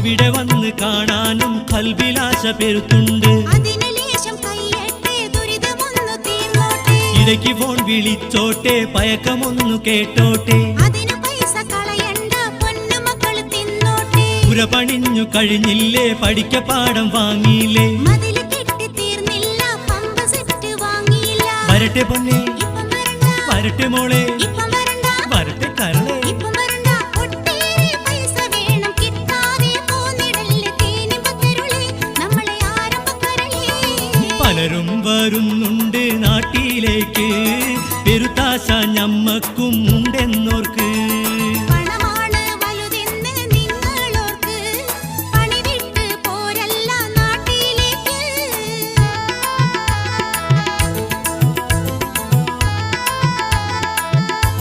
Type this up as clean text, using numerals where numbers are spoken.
അവിടെ വന്ന് കാണാനും കൽബിലാശ പെരുത്തുണ്ട്. ഇടയ്ക്ക് ഫോൺ വിളിച്ചോട്ടെ, പയക്കമൊന്നു കേട്ടോട്ടെ. പുര പണിഞ്ഞു കഴിഞ്ഞില്ലേ, പഠിക്ക പാഠം വാങ്ങിയില്ലേ. വരട്ടെ പൊന്നെ, വരട്ടെ മോളെ, വരട്ടെ കരളെ. പലരും വരുന്നുണ്ട് നാട്ടിലേക്ക്, പെരുത്താശ ഞമ്മക്കും ഉണ്ടെന്നോർക്ക്.